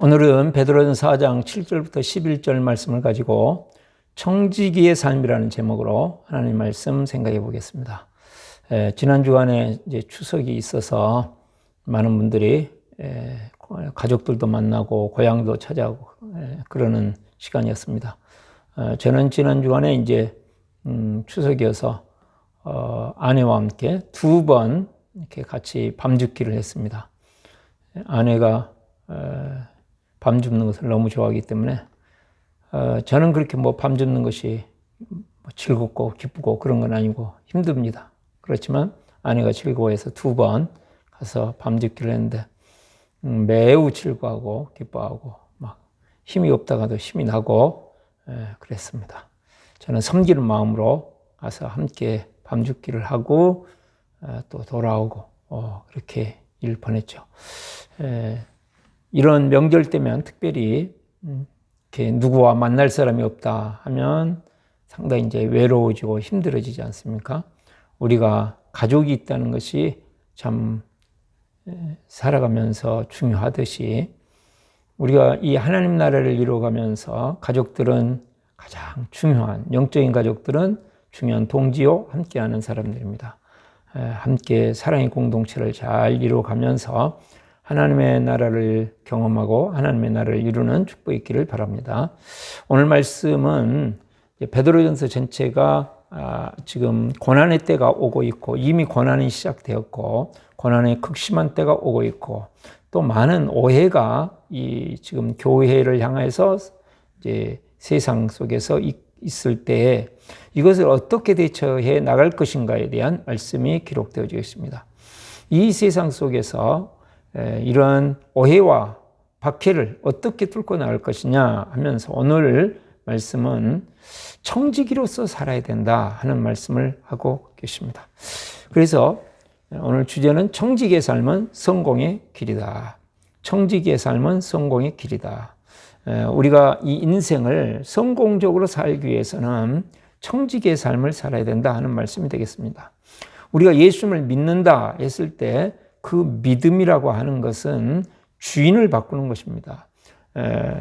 오늘은 베드로전서 4장 7절부터 11절 말씀을 가지고 청지기의 삶이라는 제목으로 하나님 말씀 생각해 보겠습니다. 지난 주간에 이제 추석이 있어서 많은 분들이 가족들도 만나고 고향도 찾아오고 그러는 시간이었습니다. 저는 지난 주간에 이제 추석이어서 아내와 함께 2번 이렇게 같이 밤 줍기를 했습니다. 아내가 밤 줍는 것을 너무 좋아하기 때문에 저는 그렇게 밤 줍는 것이 즐겁고 기쁘고 그런 건 아니고 힘듭니다. 그렇지만 아내가 즐거워해서 2번 가서 밤 줍기를 했는데 매우 즐거워하고 기뻐하고 막 힘이 없다가도 힘이 나고 그랬습니다. 저는 섬기는 마음으로 가서 함께 밤 줍기를 하고 또 돌아오고 그렇게 일 뻔했죠. 이런 명절 때면 특별히 이렇게 누구와 만날 사람이 없다 하면 상당히 이제 외로워지고 힘들어지지 않습니까? 우리가 가족이 있다는 것이 참 살아가면서 중요하듯이 우리가 이 하나님 나라를 이루어가면서 가족들은 가장 중요한 영적인 가족들은 중요한 동지요 함께하는 사람들입니다. 함께 사랑의 공동체를 잘 이루어가면서 하나님의 나라를 경험하고 하나님의 나라를 이루는 축복이 있기를 바랍니다. 오늘 말씀은 베드로전서 전체가 지금 고난의 때가 오고 있고 이미 고난이 시작되었고 고난의 극심한 때가 오고 있고 또 많은 오해가 이 지금 교회를 향해서 이제 세상 속에서 있을 때 이것을 어떻게 대처해 나갈 것인가에 대한 말씀이 기록되어져 있습니다. 이 세상 속에서 이런 오해와 박해를 어떻게 뚫고 나갈 것이냐 하면서 오늘 말씀은 청지기로서 살아야 된다 하는 말씀을 하고 계십니다. 그래서 오늘 주제는 청지기의 삶은 성공의 길이다. 청지기의 삶은 성공의 길이다. 우리가 이 인생을 성공적으로 살기 위해서는 청지기의 삶을 살아야 된다 하는 말씀이 되겠습니다. 우리가 예수님을 믿는다 했을 때 그 믿음이라고 하는 것은 주인을 바꾸는 것입니다.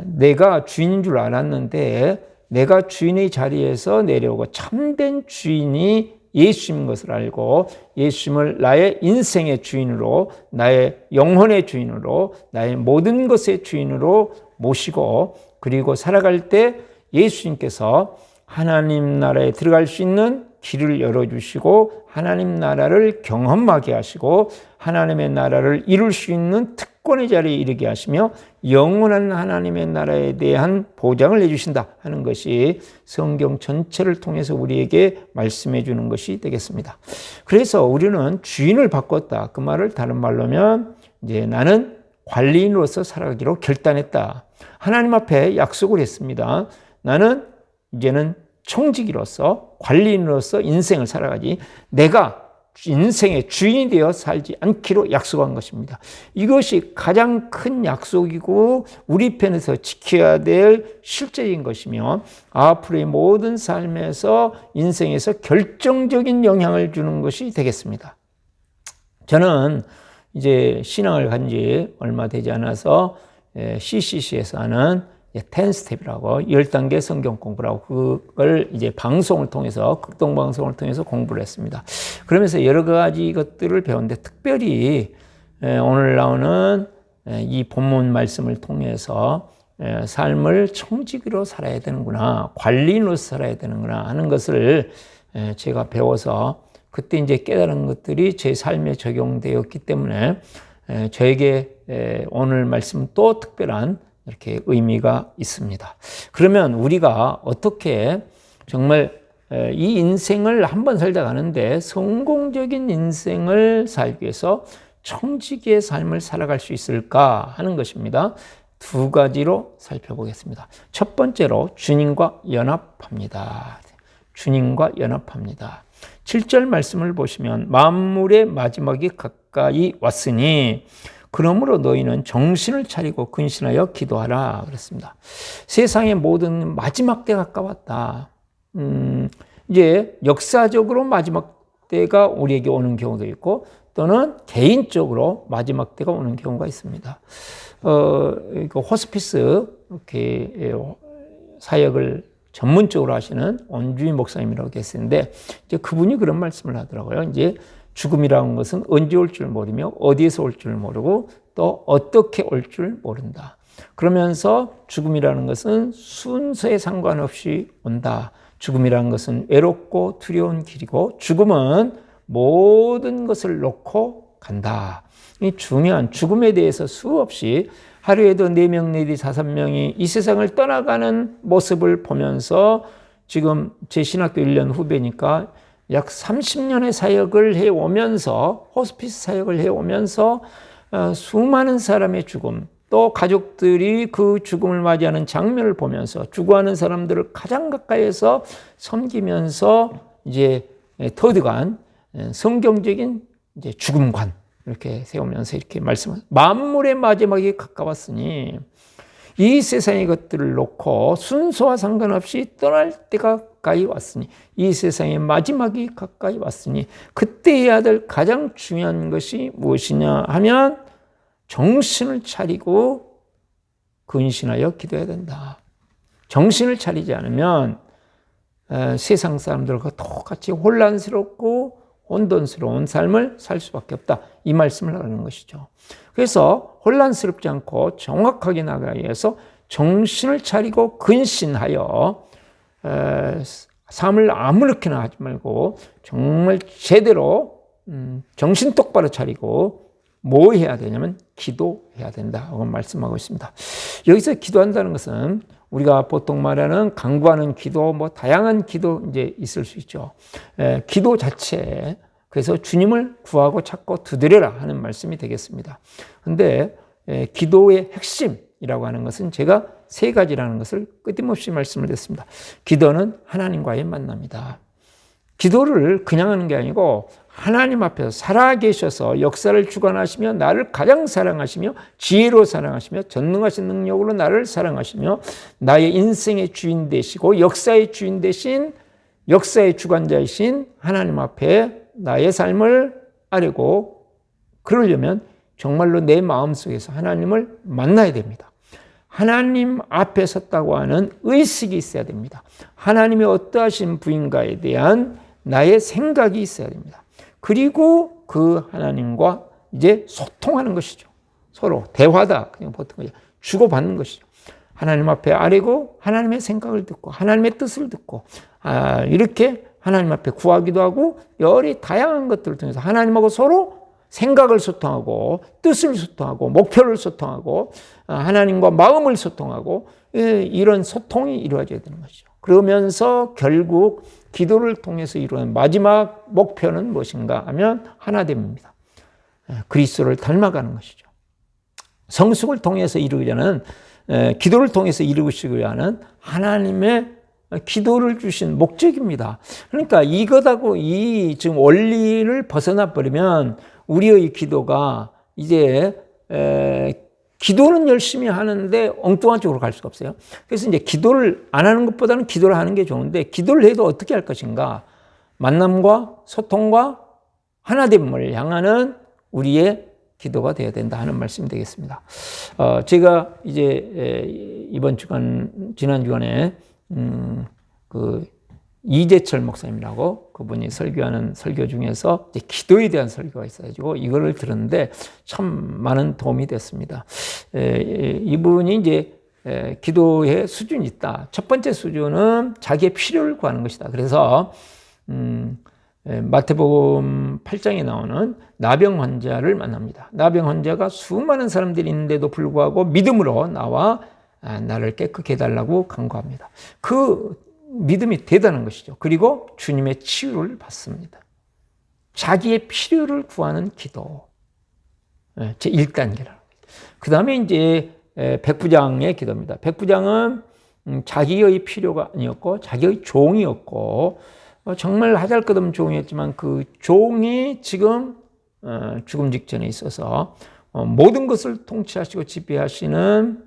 내가 주인인 줄 알았는데 내가 주인의 자리에서 내려오고 참된 주인이 예수님인 것을 알고 예수님을 나의 인생의 주인으로 나의 영혼의 주인으로 나의 모든 것의 주인으로 모시고 그리고 살아갈 때 예수님께서 하나님 나라에 들어갈 수 있는 길을 열어주시고 하나님 나라를 경험하게 하시고 하나님의 나라를 이룰 수 있는 특권의 자리에 이르게 하시며 영원한 하나님의 나라에 대한 보장을 해주신다 하는 것이 성경 전체를 통해서 우리에게 말씀해 주는 것이 되겠습니다. 그래서 우리는 주인을 바꿨다. 그 말을 다른 말로 하면 이제 나는 관리인으로서 살아가기로 결단했다. 하나님 앞에 약속을 했습니다. 나는 이제는 청지기로서 관리인으로서 인생을 살아가지 내가 인생의 주인이 되어 살지 않기로 약속한 것입니다. 이것이 가장 큰 약속이고 우리 편에서 지켜야 될 실제인 것이며 앞으로의 모든 삶에서 인생에서 결정적인 영향을 주는 것이 되겠습니다. 저는 이제 신앙을 간 지 얼마 되지 않아서 CCC에서 하는 10스텝이라고 10단계 성경 공부라고 그걸 이제 방송을 통해서 극동방송을 통해서 공부를 했습니다. 그러면서 여러 가지 것들을 배웠는데 특별히 오늘 나오는 이 본문 말씀을 통해서 삶을 청지기로 살아야 되는구나 관리인으로서 살아야 되는구나 하는 것을 제가 배워서 그때 이제 깨달은 것들이 제 삶에 적용되었기 때문에 저에게 오늘 말씀은 또 특별한 이렇게 의미가 있습니다. 그러면 우리가 어떻게 정말 이 인생을 한번 살다 가는데 성공적인 인생을 살기 위해서 청지기의 삶을 살아갈 수 있을까 하는 것입니다. 2가지로 살펴보겠습니다. 첫 번째로 주님과 연합합니다. 주님과 연합합니다. 7절 말씀을 보시면 만물의 마지막이 가까이 왔으니 그러므로 너희는 정신을 차리고 근신하여 기도하라 그랬습니다. 세상의 모든 마지막 때가 가까웠다. 이제 역사적으로 마지막 때가 우리에게 오는 경우도 있고 또는 개인적으로 마지막 때가 오는 경우가 있습니다. 호스피스 이렇게 사역을 전문적으로 하시는 원주인 목사님이라고 계시는데 이제 그분이 그런 말씀을 하더라고요. 이제 죽음이라는 것은 언제 올 줄 모르며 어디에서 올 줄 모르고 또 어떻게 올 줄 모른다. 그러면서 죽음이라는 것은 순서에 상관없이 온다. 죽음이라는 것은 외롭고 두려운 길이고 죽음은 모든 것을 놓고 간다. 이 중요한 죽음에 대해서 수없이 하루에도 4명 내지 5명이 이 세상을 떠나가는 모습을 보면서 지금 제 신학교 1년 후배니까 약 30년의 사역을 해오면서 호스피스 사역을 해오면서 수많은 사람의 죽음 또 가족들이 그 죽음을 맞이하는 장면을 보면서 죽어가는 사람들을 가장 가까이에서 섬기면서 이제 터득한 성경적인 이제 죽음관 이렇게 세우면서 이렇게 말씀을 만물의 마지막이 가까웠으니 이 세상의 것들을 놓고 순서와 상관없이 떠날 때가 가까이 왔으니 이 세상의 마지막이 가까이 왔으니 그때 해야 될 가장 중요한 것이 무엇이냐 하면 정신을 차리고 근신하여 기도해야 된다. 정신을 차리지 않으면 세상 사람들과 똑같이 혼란스럽고 혼돈스러운 삶을 살 수밖에 없다. 이 말씀을 하는 것이죠. 그래서 혼란스럽지 않고 정확하게 나가기 위해서 정신을 차리고 근신하여 삶을 아무렇게나 하지 말고 정말 제대로 정신 똑바로 차리고 뭐 해야 되냐면 기도해야 된다고 말씀하고 있습니다. 여기서 기도한다는 것은 우리가 보통 말하는 간구하는 기도, 뭐 다양한 기도 이제 있을 수 있죠. 기도 자체, 그래서 주님을 구하고 찾고 두드려라 하는 말씀이 되겠습니다. 근데 기도의 핵심이라고 하는 것은 제가 3가지라는 것을 끊임없이 말씀을 드렸습니다. 기도는 하나님과의 만남이다. 기도를 그냥 하는 게 아니고 하나님 앞에서 살아계셔서 역사를 주관하시며 나를 가장 사랑하시며 지혜로 사랑하시며 전능하신 능력으로 나를 사랑하시며 나의 인생의 주인 되시고 역사의 주인 되신 역사의 주관자이신 하나님 앞에 나의 삶을 아뢰고 그러려면 정말로 내 마음속에서 하나님을 만나야 됩니다. 하나님 앞에 섰다고 하는 의식이 있어야 됩니다. 하나님이 어떠하신 분인가에 대한 나의 생각이 있어야 됩니다. 그리고 그 하나님과 이제 소통하는 것이죠. 서로 대화다. 그냥 보통 주고받는 것이죠. 하나님 앞에 아뢰고 하나님의 생각을 듣고 하나님의 뜻을 듣고 이렇게 하나님 앞에 구하기도 하고 여러 다양한 것들을 통해서 하나님하고 서로 생각을 소통하고 뜻을 소통하고 목표를 소통하고 하나님과 마음을 소통하고 이런 소통이 이루어져야 되는 것이죠. 그러면서 결국 기도를 통해서 이루어진 마지막 목표는 무엇인가 하면 하나됨입니다. 그리스도를 닮아가는 것이죠. 성숙을 통해서 이루려는 기도를 통해서 이루시고자 하는 하나님의 기도를 주신 목적입니다. 그러니까 이것하고 이 지금 원리를 벗어나 버리면 우리의 기도가 이제 기도는 열심히 하는데 엉뚱한 쪽으로 갈 수가 없어요. 그래서 이제 기도를 안 하는 것보다는 기도를 하는 게 좋은데 기도를 해도 어떻게 할 것인가? 만남과 소통과 하나됨을 향하는 우리의 기도가 되어야 된다 하는 말씀이 되겠습니다. 제가 이제 이번 주간 지난 주간에 그 이재철 목사님이라고 그분이 설교하는 설교 중에서 이제 기도에 대한 설교가 있어가지고 이거를 들었는데 참 많은 도움이 됐습니다. 이분이 이제 기도의 수준이 있다. 첫 번째 수준은 자기의 필요를 구하는 것이다. 그래서 마태복음 8장에 나오는 나병 환자를 만납니다. 나병 환자가 수많은 사람들이 있는데도 불구하고 믿음으로 나와 나를 깨끗게 해달라고 간구합니다. 그 믿음이 대단한 것이죠. 그리고 주님의 치유를 받습니다. 자기의 필요를 구하는 기도. 제1단계라는 거죠. 그 다음에 이제 백부장의 기도입니다. 백부장은 자기의 필요가 아니었고 자기의 종이었고 정말 하잘것없는 종이었지만 그 종이 지금 죽음 직전에 있어서 모든 것을 통치하시고 지배하시는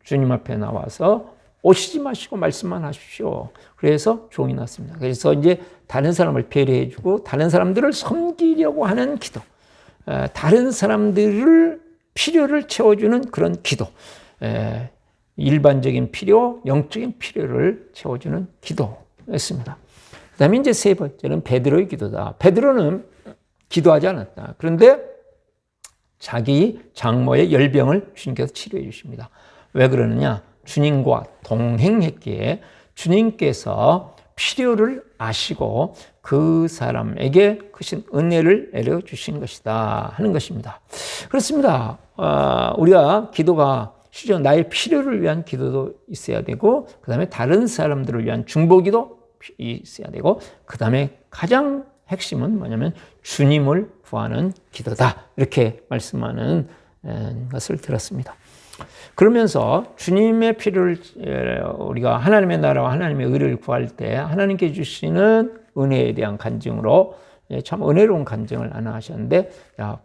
주님 앞에 나와서 오시지 마시고 말씀만 하십시오. 그래서 종이 났습니다. 그래서 이제 다른 사람을 배려해주고 다른 사람들을 섬기려고 하는 기도, 다른 사람들을 필요를 채워주는 그런 기도, 일반적인 필요, 영적인 필요를 채워주는 기도였습니다. 그 다음에 이제 세 번째는 베드로의 기도다. 베드로는 기도하지 않았다. 그런데 자기 장모의 열병을 주님께서 치료해 주십니다. 왜 그러느냐? 주님과 동행했기에 주님께서 필요를 아시고 그 사람에게 크신 은혜를 내려주신 것이다 하는 것입니다. 그렇습니다. 우리가 기도가 실제 나의 필요를 위한 기도도 있어야 되고 그 다음에 다른 사람들을 위한 중보기도 있어야 되고 그 다음에 가장 핵심은 뭐냐면 주님을 구하는 기도다 이렇게 말씀하는 것을 들었습니다. 그러면서 주님의 필요를 우리가 하나님의 나라와 하나님의 의를 구할 때 하나님께 주시는 은혜에 대한 간증으로 참 은혜로운 간증을 하나 하셨는데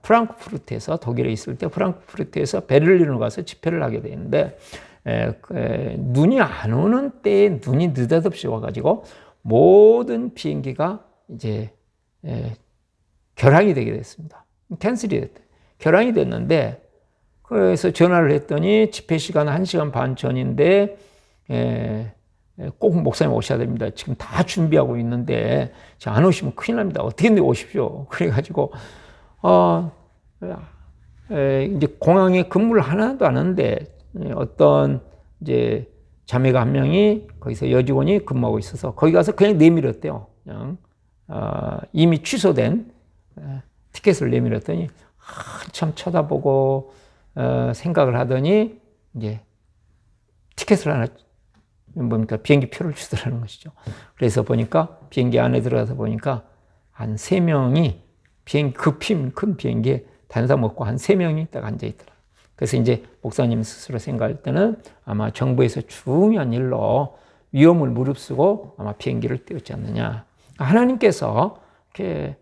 프랑크푸르트에서 독일에 있을 때 프랑크푸르트에서 베를린으로 가서 집회를 하게 되는데 눈이 안 오는 때에 눈이 느닷없이 와가지고 모든 비행기가 이제 결항이 되게 됐습니다. 캔슬이 됐대. 결항이 됐는데 그래서 전화를 했더니 집회 시간 1시간 반 전인데 꼭 목사님 오셔야 됩니다. 지금 다 준비하고 있는데 안 오시면 큰일 납니다. 어떻게든 오십시오. 그래가지고 이제 공항에 근무를 하나도 안 하는데 어떤 이제 자매가 한 명이 거기서 여직원이 근무하고 있어서 거기 가서 그냥 내밀었대요. 그냥 이미 취소된 티켓을 내밀었더니 한참 쳐다보고 생각을 하더니 이제 티켓을 하나 뭡니까 비행기 표를 주더라는 것이죠. 그래서 보니까 비행기 안에 들어가서 보니까 한 3명이 비행기 큰 비행기에 단사 먹고 한 3명이 딱 앉아 있더라. 그래서 이제 목사님 스스로 생각할 때는 아마 정부에서 중요한 일로 위험을 무릅쓰고 아마 비행기를 띄웠지 않느냐. 하나님께서 이렇게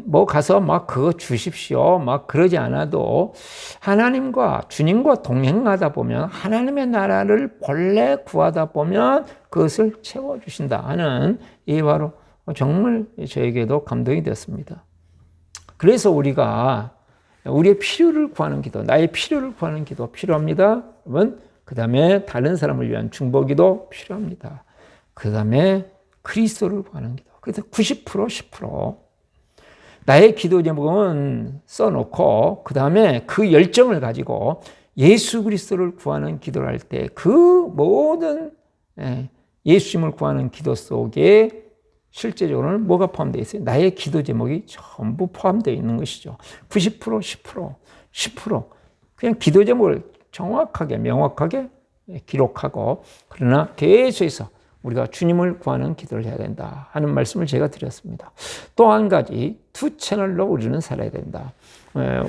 뭐 가서 막 그거 주십시오 막 그러지 않아도 하나님과 주님과 동행하다 보면 하나님의 나라를 본래 구하다 보면 그것을 채워주신다 하는 이 바로 정말 저에게도 감동이 되었습니다. 그래서 우리가 우리의 필요를 구하는 기도, 나의 필요를 구하는 기도 필요합니다. 여러분, 그 다음에 다른 사람을 위한 중보기도 필요합니다. 그 다음에 그리스도를 구하는 기도. 그래서 90% 10% 나의 기도 제목은 써놓고 그 다음에 그 열정을 가지고 예수 그리스도를 구하는 기도를 할 때 그 모든 예수님을 구하는 기도 속에 실제적으로는 뭐가 포함되어 있어요? 나의 기도 제목이 전부 포함되어 있는 것이죠. 90% 10% 10% 그냥 기도 제목을 정확하게 명확하게 기록하고 그러나 계속해서 우리가 주님을 구하는 기도를 해야 된다 하는 말씀을 제가 드렸습니다. 또 한 가지 2채널로 우리는 살아야 된다.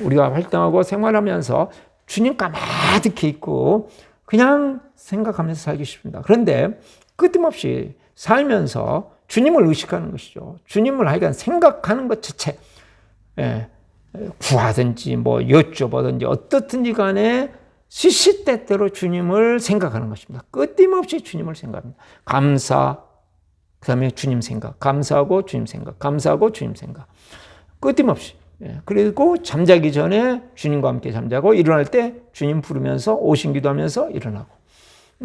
우리가 활동하고 생활하면서 주님 가마득히 있고 그냥 생각하면서 살기 쉽습니다. 그런데 끊임없이 살면서 주님을 의식하는 것이죠. 주님을 하여간 생각하는 것 자체 구하든지 뭐 여쭤보든지 어떻든지 간에 시시때때로 주님을 생각하는 것입니다. 끊임없이 주님을 생각합니다. 감사, 그 다음에 주님 생각, 감사하고 주님 생각, 감사하고 주님 생각. 끊임없이. 그리고 잠자기 전에 주님과 함께 잠자고 일어날 때 주님 부르면서 오신기도 하면서 일어나고.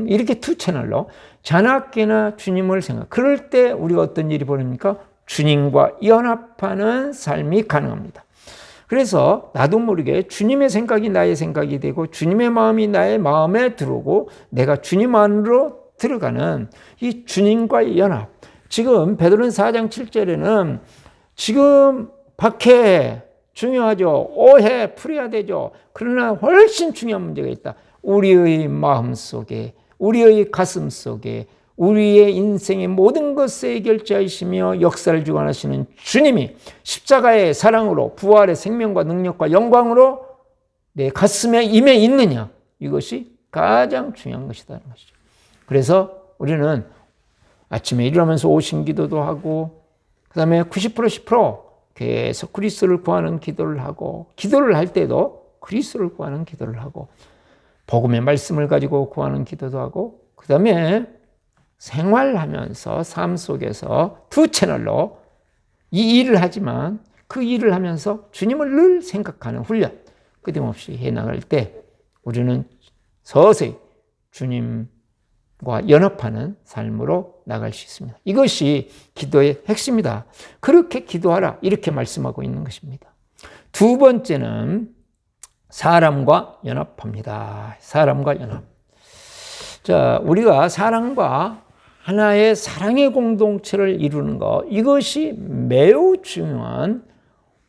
이렇게 2채널로 자나깨나 주님을 생각. 그럴 때 우리가 어떤 일이 벌어집니까? 주님과 연합하는 삶이 가능합니다. 그래서 나도 모르게 주님의 생각이 나의 생각이 되고 주님의 마음이 나의 마음에 들어오고 내가 주님 안으로 들어가는 이 주님과의 연합. 지금 베드로는 4장 7절에는 지금 박해 중요하죠. 오해 풀어야 되죠. 그러나 훨씬 중요한 문제가 있다. 우리의 마음 속에 우리의 가슴 속에 우리의 인생의 모든 것을 해결자이시며 역사를 주관하시는 주님이 십자가의 사랑으로 부활의 생명과 능력과 영광으로 내 가슴에 임해 있느냐. 이것이 가장 중요한 것이라는 것이죠. 그래서 우리는 아침에 일어나면서 오신 기도도 하고 그 다음에 90% 10% 계속 그리스도를 구하는 기도를 하고 기도를 할 때도 그리스도를 구하는 기도를 하고 복음의 말씀을 가지고 구하는 기도도 하고 그 다음에 생활하면서 삶 속에서 두 채널로 이 일을 하지만 그 일을 하면서 주님을 늘 생각하는 훈련 끊임없이 해나갈 때 우리는 서서히 주님과 연합하는 삶으로 나갈 수 있습니다. 이것이 기도의 핵심이다. 그렇게 기도하라 이렇게 말씀하고 있는 것입니다. 두 번째는 사람과 연합합니다. 사람과 연합. 자, 우리가 사람과 하나의 사랑의 공동체를 이루는 것, 이것이 매우 중요한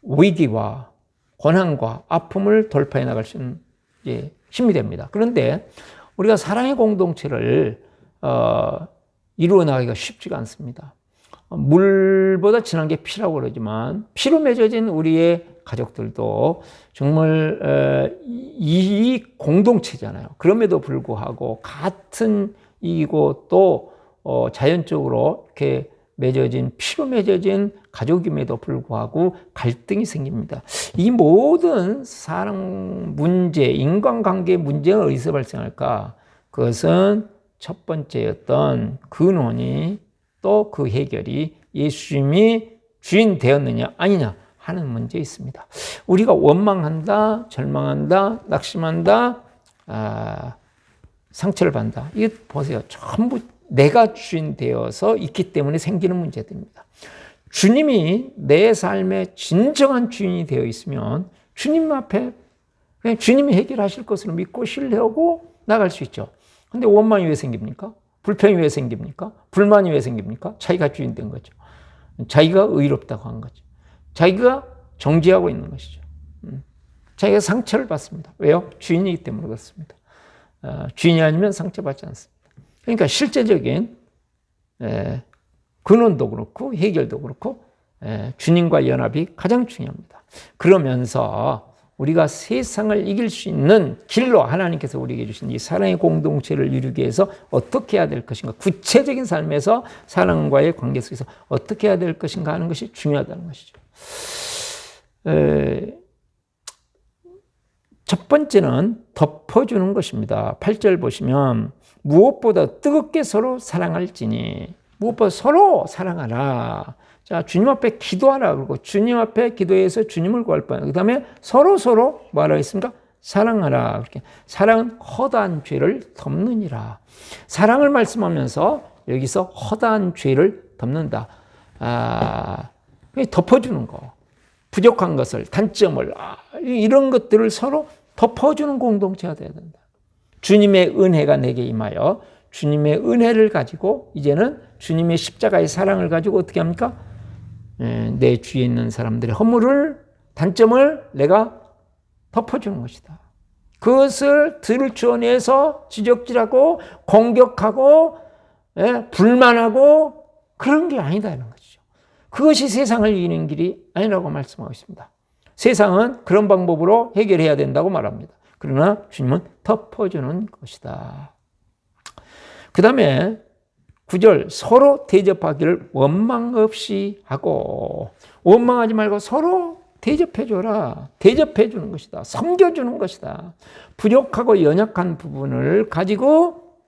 위기와 고난과 아픔을 돌파해 나갈 수 있는 힘이 됩니다. 그런데 우리가 사랑의 공동체를 이루어 나가기가 쉽지가 않습니다. 물보다 진한 게 피라고 그러지만 피로 맺어진 우리의 가족들도 정말 이 공동체잖아요. 그럼에도 불구하고 같은 이고 또 자연적으로 이렇게 맺어진 피로 맺어진 가족임에도 불구하고 갈등이 생깁니다. 이 모든 사랑 문제, 인간관계 문제가 어디서 발생할까? 그것은 첫 번째였던 근원이 또 그 해결이 예수님이 주인 되었느냐 아니냐 하는 문제에 있습니다. 우리가 원망한다, 절망한다, 낙심한다, 상처를 받는다. 이게 보세요. 전부 내가 주인 되어서 있기 때문에 생기는 문제들입니다. 주님이 내 삶의 진정한 주인이 되어 있으면 주님 앞에 그냥 주님이 해결하실 것을 믿고 신뢰하고 나갈 수 있죠. 근데 원망이 왜 생깁니까? 불평이 왜 생깁니까? 불만이 왜 생깁니까? 자기가 주인 된 거죠. 자기가 의롭다고 한 거죠. 자기가 정죄하고 있는 것이죠. 자기가 상처를 받습니다. 왜요? 주인이기 때문에 그렇습니다. 주인이 아니면 상처받지 않습니다. 그러니까 실제적인 근원도 그렇고 해결도 그렇고 주님과 연합이 가장 중요합니다. 그러면서 우리가 세상을 이길 수 있는 길로 하나님께서 우리에게 주신 이 사랑의 공동체를 이루기 위해서 어떻게 해야 될 것인가, 구체적인 삶에서 사랑과의 관계 속에서 어떻게 해야 될 것인가 하는 것이 중요하다는 것이죠. 첫 번째는 덮어주는 것입니다. 8절 보시면 무엇보다 뜨겁게 서로 사랑할지니, 무엇보다 서로 사랑하라. 자, 주님 앞에 기도하라. 그러고 주님 앞에 기도해서 주님을 구할 뻔. 그 다음에 서로 뭐라고 했습니까? 사랑하라. 그렇게. 사랑은 허다한 죄를 덮느니라. 사랑을 말씀하면서 여기서 허다한 죄를 덮는다. 덮어주는 거. 부족한 것을, 단점을, 이런 것들을 서로 덮어주는 공동체가 되어야 된다. 주님의 은혜가 내게 임하여 주님의 은혜를 가지고 이제는 주님의 십자가의 사랑을 가지고 어떻게 합니까? 내 주위에 있는 사람들의 허물을, 단점을 내가 덮어주는 것이다. 그것을 들추어내서 지적질하고 공격하고 불만하고 그런 게 아니다 이런 것이죠. 그것이 세상을 이기는 길이 아니라고 말씀하고 있습니다. 세상은 그런 방법으로 해결해야 된다고 말합니다. 그러나 주님은 덮어주는 것이다. 그 다음에 9절 서로 대접하기를 원망 없이 하고, 원망하지 말고 서로 대접해줘라. 대접해주는 것이다. 섬겨주는 것이다. 부족하고 연약한 부분을 가지고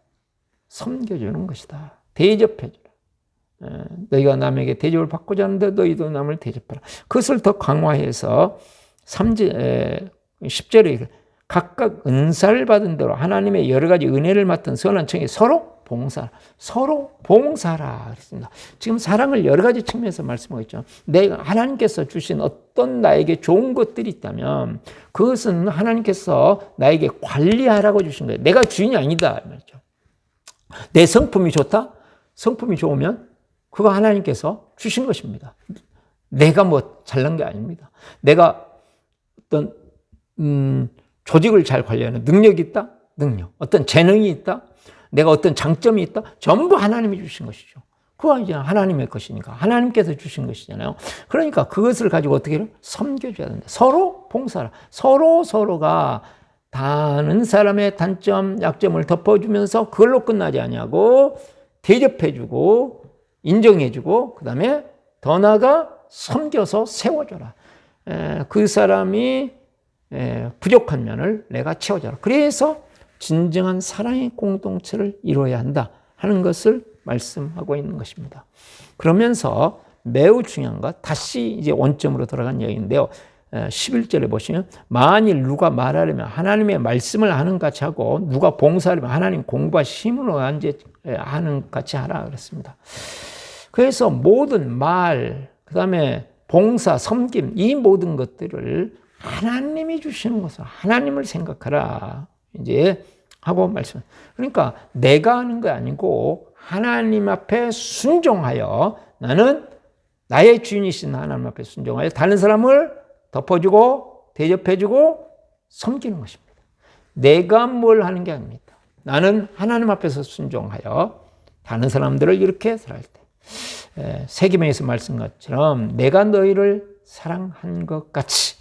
섬겨주는 것이다. 대접해줘라. 너희가 남에게 대접을 받고자 하는데 너희도 남을 대접하라. 그것을 더 강화해서 10절에 각각 은사를 받은 대로 하나님의 여러 가지 은혜를 맡은 선한 청에 서로 봉사라 그랬습니다. 지금 사랑을 여러 가지 측면에서 말씀하고 있죠. 내가 하나님께서 주신 어떤 나에게 좋은 것들이 있다면 그것은 하나님께서 나에게 관리하라고 주신 거예요. 내가 주인이 아니다 말이죠. 내 성품이 좋다? 성품이 좋으면 그거 하나님께서 주신 것입니다. 내가 뭐 잘난 게 아닙니다. 내가 어떤 조직을 잘 관리하는 능력이 있다? 능력. 어떤 재능이 있다? 내가 어떤 장점이 있다? 전부 하나님이 주신 것이죠. 그거 이제 하나님의 것이니까 하나님께서 주신 것이잖아요. 그러니까 그것을 가지고 어떻게 해요? 섬겨줘야 된다. 서로 봉사라. 서로가 다른 사람의 단점, 약점을 덮어주면서 그걸로 끝나지 아니하고 대접해주고 인정해주고 그 다음에 더 나아가 섬겨서 세워줘라. 그 사람이 부족한 면을 내가 채워줘라. 그래서 진정한 사랑의 공동체를 이루어야 한다 하는 것을 말씀하고 있는 것입니다. 그러면서 매우 중요한 것, 다시 이제 원점으로 돌아간 얘기인데요. 11절에 보시면 만일 누가 말하려면 하나님의 말씀을 하는 같이 하고 누가 봉사하려면 하나님 공부와 힘으로 하는 같이 하라 그랬습니다. 그래서 모든 말, 그 다음에 봉사, 섬김, 이 모든 것들을 하나님이 주시는 것을 하나님을 생각하라 이제 하고 말씀. 그러니까 내가 하는 거 아니고 하나님 앞에 순종하여 나는 나의 주인이신 하나님 앞에 순종하여 다른 사람을 덮어주고 대접해주고 섬기는 것입니다. 내가 뭘 하는 게 아닙니다. 나는 하나님 앞에서 순종하여 다른 사람들을 이렇게 살할 때 세계명에서 말씀한 것처럼 내가 너희를 사랑한 것 같이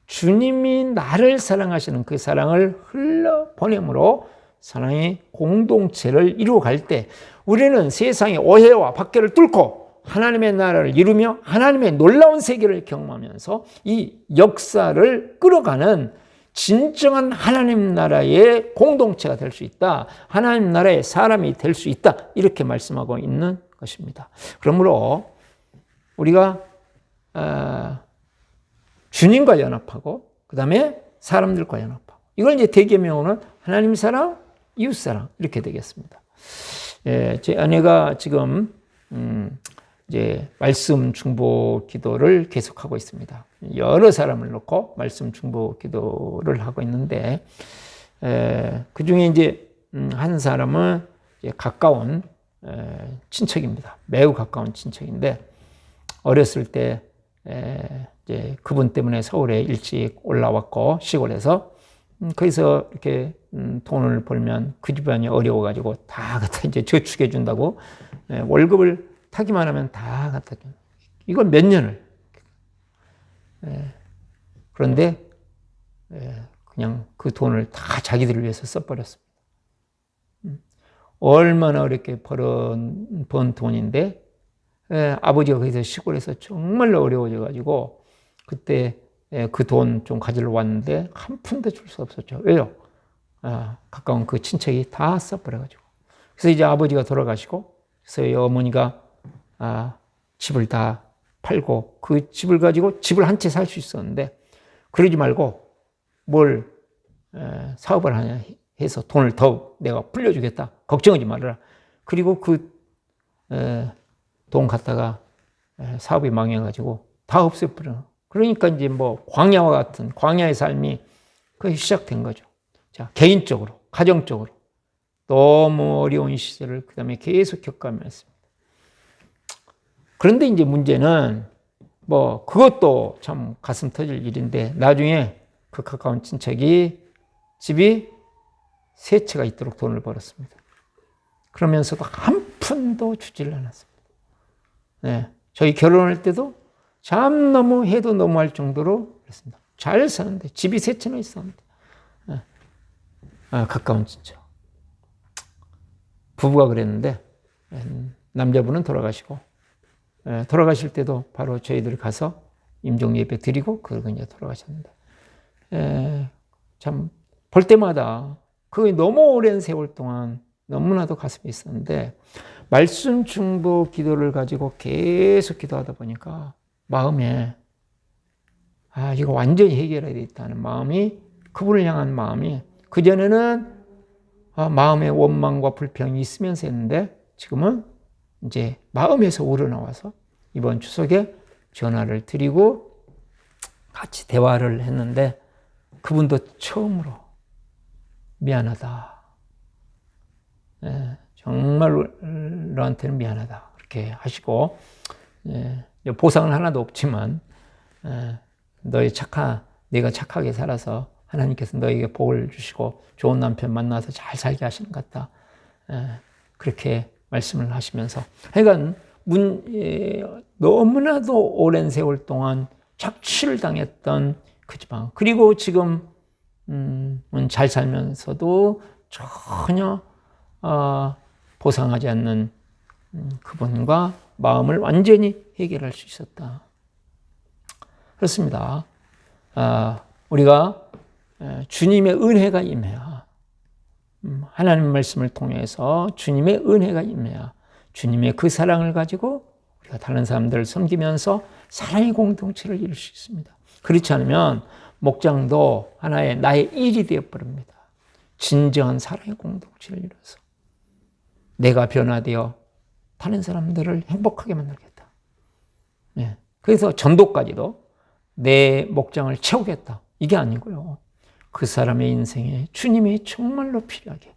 주님이 나를 사랑하시는 그 사랑을 흘러보냄으로 사랑의 공동체를 이루어갈 때 우리는 세상의 오해와 박해를 뚫고 하나님의 나라를 이루며 하나님의 놀라운 세계를 경험하면서 이 역사를 끌어가는 진정한 하나님 나라의 공동체가 될 수 있다. 하나님 나라의 사람이 될 수 있다. 이렇게 말씀하고 있는 것입니다. 그러므로 우리가 주님과 연합하고 그 다음에 사람들과 연합하고 이걸 이제 대계명으로는 하나님 사랑, 이웃 사랑 이렇게 되겠습니다. 제 아내가 지금 이제 말씀 중보 기도를 계속하고 있습니다. 여러 사람을 놓고 말씀 중보 기도를 하고 있는데 그 중에 이제 한 사람은 이제 가까운 친척입니다. 매우 가까운 친척인데 어렸을 때 이제 그분 때문에 서울에 일찍 올라왔고 시골에서 거기서 이렇게 돈을 벌면 그 집안이 어려워가지고 다 갖다 이제 저축해 준다고 월급을 타기만 하면 다 갖다 준. 이걸 몇 년을. 그런데 그냥 그 돈을 다 자기들을 위해서 써버렸습니다. 얼마나 어렵게 번 돈인데 아버지가 거기서 시골에서 정말로 어려워져가지고 그때 그 돈 좀 가지러 왔는데 한 푼도 줄 수 없었죠. 왜요? 가까운 그 친척이 다 써버려가지고. 그래서 이제 아버지가 돌아가시고 그래서 어머니가 집을 다 팔고 그 집을 가지고 집을 한 채 살 수 있었는데 그러지 말고 뭘 사업을 하냐 해서 돈을 더 내가 불려주겠다. 걱정하지 말아라. 그리고 그 돈 갖다가 사업이 망해가지고 다 없애버려. 그러니까 이제 뭐 광야와 같은 광야의 삶이 거의 시작된 거죠. 자, 개인적으로, 가정적으로 너무 어려운 시절을 그 다음에 계속 겪어가면서 그런데 이제 문제는 뭐 그것도 참 가슴 터질 일인데 나중에 그 가까운 친척이 집이 3채가 있도록 돈을 벌었습니다. 그러면서도 한 푼도 주지를 않았습니다. 저희 결혼할 때도 참 너무 해도 너무할 정도로 그랬습니다. 잘 사는데 집이 3채나 있었는데 가까운 친척 부부가 그랬는데 남자분은 돌아가시고 돌아가실 때도 바로 저희들이 가서 임종 예배 드리고 그러고 이제 돌아가셨는데 참 볼 때마다 그게 너무 오랜 세월 동안 너무나도 가슴이 있었는데 말씀 중보 기도를 가지고 계속 기도하다 보니까 마음에 이거 완전히 해결해야 되겠다는 마음이 그분을 향한 마음이 그전에는 마음의 원망과 불평이 있으면서 했는데 지금은 이제 마음에서 우러나와서 이번 추석에 전화를 드리고 같이 대화를 했는데 그분도 처음으로 미안하다. 정말 너한테는 미안하다. 그렇게 하시고 보상은 하나도 없지만 네가 착하게 살아서 하나님께서 너에게 복을 주시고 좋은 남편 만나서 잘 살게 하시는 것 같다. 그렇게 말씀을 하시면서 하여간 너무나도 오랜 세월 동안 착취를 당했던 그 지방 그리고 지금 잘 살면서도 전혀 보상하지 않는 그분과 마음을 완전히 해결할 수 있었다. 그렇습니다. 우리가 주님의 은혜가 임해야 하나님 말씀을 통해서 주님의 은혜가 임해야 주님의 그 사랑을 가지고 우리가 다른 사람들을 섬기면서 사랑의 공동체를 이룰 수 있습니다. 그렇지 않으면 목장도 하나의 나의 일이 되어버립니다. 진정한 사랑의 공동체를 이루어서 내가 변화되어 다른 사람들을 행복하게 만들겠다. 네. 그래서 전도까지도 내 목장을 채우겠다. 이게 아니고요. 그 사람의 인생에 주님이 정말로 필요하게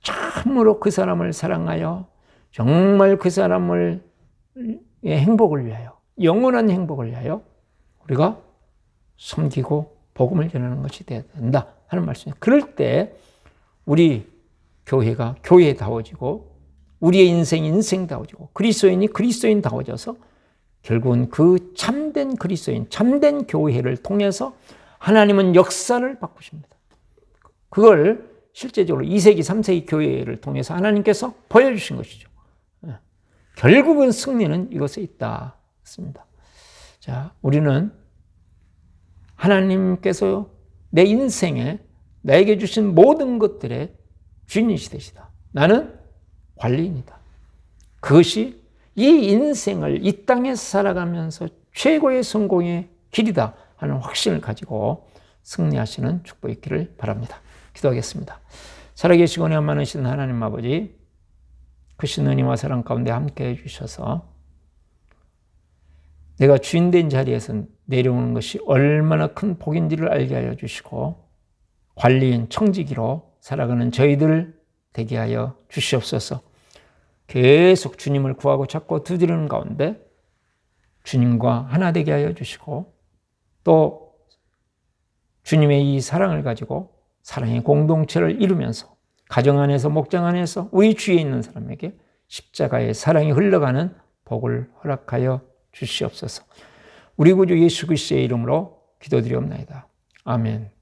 참으로 그 사람을 사랑하여 정말 그 사람의 행복을 위하여 영원한 행복을 위하여 우리가 섬기고 복음을 전하는 것이 되어야 된다 하는 말씀이에요. 그럴 때 우리 교회가 교회다워지고 우리의 인생이 인생다워지고 그리스도인이 그리스도인다워져서 결국은 그 참된 그리스도인, 참된 교회를 통해서 하나님은 역사를 바꾸십니다. 그걸 실제적으로 2세기, 3세기 교회를 통해서 하나님께서 보여주신 것이죠. 결국은 승리는 이것에 있다. 습니다. 자, 우리는 하나님께서 내 인생에 나에게 주신 모든 것들의 주인이시되시다. 나는 관리인이다. 그것이 이 인생을 이 땅에 살아가면서 최고의 성공의 길이다 하는 확신을 가지고 승리하시는 축복이 있기를 바랍니다. 기도하겠습니다. 살아계시고 은혜 많으신 하나님 아버지, 크신 은혜와 사랑 가운데 함께 해주셔서 내가 주인된 자리에서 내려오는 것이 얼마나 큰 복인지를 알게 하여 주시고 관리인 청지기로 살아가는 저희들 되게 하여 주시옵소서. 계속 주님을 구하고 찾고 두드리는 가운데 주님과 하나 되게 하여 주시고 또 주님의 이 사랑을 가지고 사랑의 공동체를 이루면서 가정 안에서 목장 안에서 우리 주위에 있는 사람에게 십자가의 사랑이 흘러가는 복을 허락하여 주시옵소서. 우리 구주 예수 그리스도의 이름으로 기도드리옵나이다. 아멘.